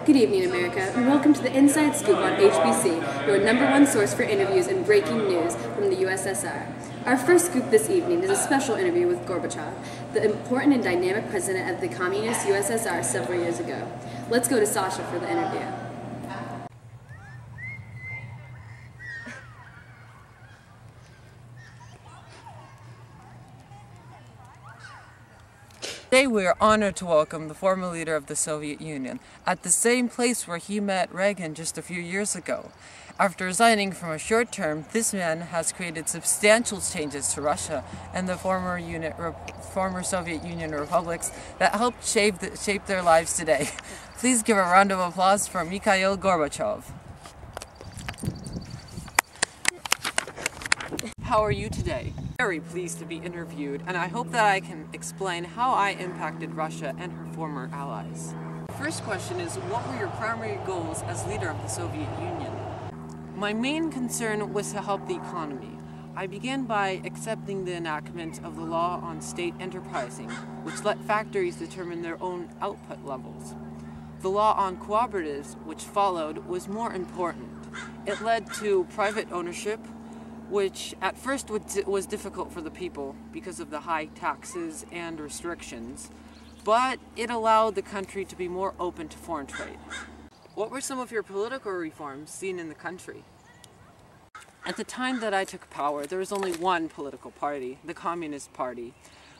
Good evening, America, and welcome to the Inside Scoop on HBC, your #1 source for interviews and breaking news from the USSR. Our first scoop this evening is a special interview with Gorbechav, the important and dynamic president of the communist USSR several years ago. Let's go to Sasha for the interview. Today we are honored to welcome the former leader of the Soviet Union at the same place where he met Reagan just a few years ago. After resigning from a short term, this man has created substantial changes to Russia and the former Soviet Union republics that helped shape their lives today. Please give a round of applause for Mikhail Gorbechav. How are you today? Very pleased to be interviewed, and I hope that I can explain how I impacted Russia and her former allies. The first question is, what were your primary goals as leader of the Soviet Union? My main concern was to help the economy. I began by accepting the enactment of the law on state enterprising, which let factories determine their own output levels. The law on cooperatives, which followed, was more important. It led to private ownership, which at first was difficult for the people because of the high taxes and restrictions, but it allowed the country to be more open to foreign trade. What were some of your political reforms seen in the country? At the time that I took power, there was only one political party, the Communist Party.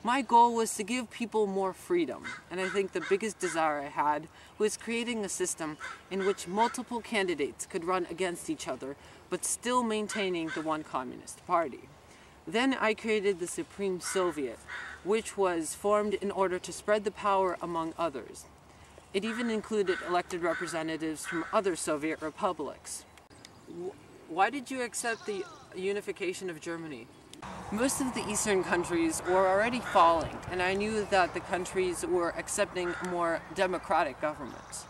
My goal was to give people more freedom, and I think the biggest desire I had was creating a system in which multiple candidates could run against each other, but still maintaining the one Communist Party. Then I created the Supreme Soviet, which was formed in order to spread the power among others. It even included elected representatives from other Soviet republics. Why did you accept the unification of Germany? Most of the Eastern countries were already falling, and I knew that the countries were accepting more democratic governments.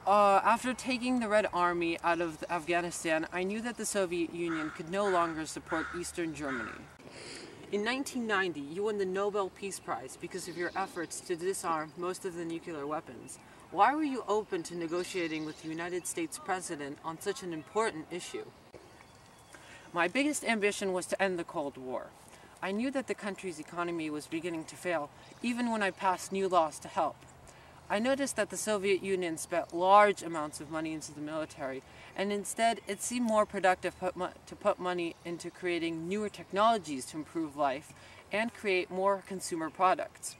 After taking the Red Army out of Afghanistan, I knew that the Soviet Union could no longer support Eastern Germany. In 1990, you won the Nobel Peace Prize because of your efforts to disarm most of the nuclear weapons. Why were you open to negotiating with the United States President on such an important issue? My biggest ambition was to end the Cold War. I knew that the country's economy was beginning to fail, even when I passed new laws to help. I noticed that the Soviet Union spent large amounts of money into the military, and instead it seemed more productive to put money into creating newer technologies to improve life and create more consumer products.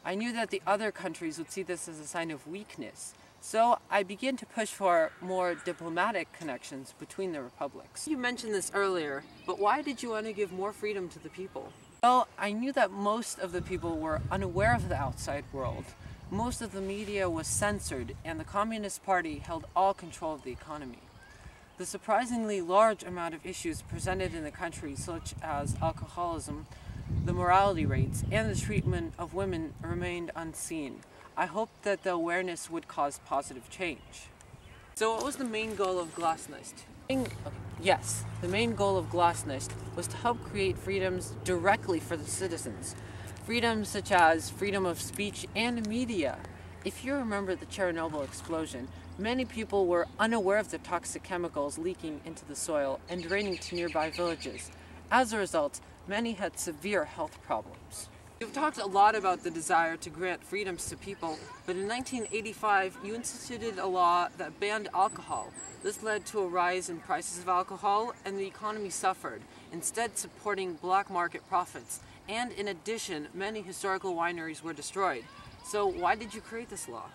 I knew that the other countries would see this as a sign of weakness, so I began to push for more diplomatic connections between the republics. You mentioned this earlier, but why did you want to give more freedom to the people? Well, I knew that most of the people were unaware of the outside world. Most of the media was censored, and the Communist Party held all control of the economy. The surprisingly large amount of issues presented in the country, such as alcoholism, the morality rates, and the treatment of women remained unseen. I hoped that the awareness would cause positive change. So what was the main goal of Glasnost? Yes, the main goal of Glasnost was to help create freedoms directly for the citizens. Freedoms such as freedom of speech and media. If you remember the Chernobyl explosion, many people were unaware of the toxic chemicals leaking into the soil and draining to nearby villages. As a result, many had severe health problems. You've talked a lot about the desire to grant freedoms to people, but in 1985 you instituted a law that banned alcohol. This led to a rise in prices of alcohol, and the economy suffered, instead supporting black market profits. And in addition, many historical wineries were destroyed. So why did you create this law?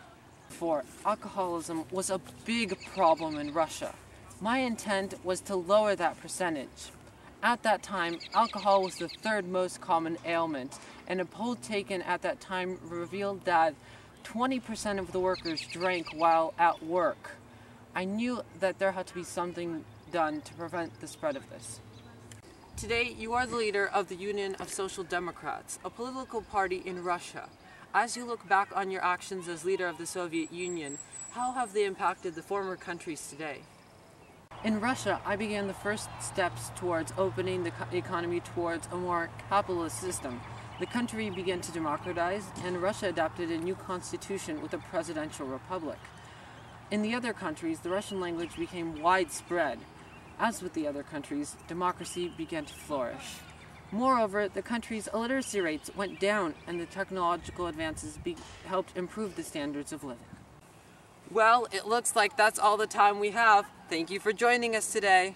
Alcoholism was a big problem in Russia. My intent was to lower that percentage. At that time, alcohol was the third most common ailment, and a poll taken at that time revealed that 20% of the workers drank while at work. I knew that there had to be something done to prevent the spread of this. Today, you are the leader of the Union of Social Democrats, a political party in Russia. As you look back on your actions as leader of the Soviet Union, how have they impacted the former countries today? In Russia, I began the first steps towards opening the economy towards a more capitalist system. The country began to democratize, and Russia adopted a new constitution with a presidential republic. In the other countries, the Russian language became widespread. As with the other countries, democracy began to flourish. Moreover, the country's illiteracy rates went down and the technological advances helped improve the standards of living. Well, it looks like that's all the time we have. Thank you for joining us today.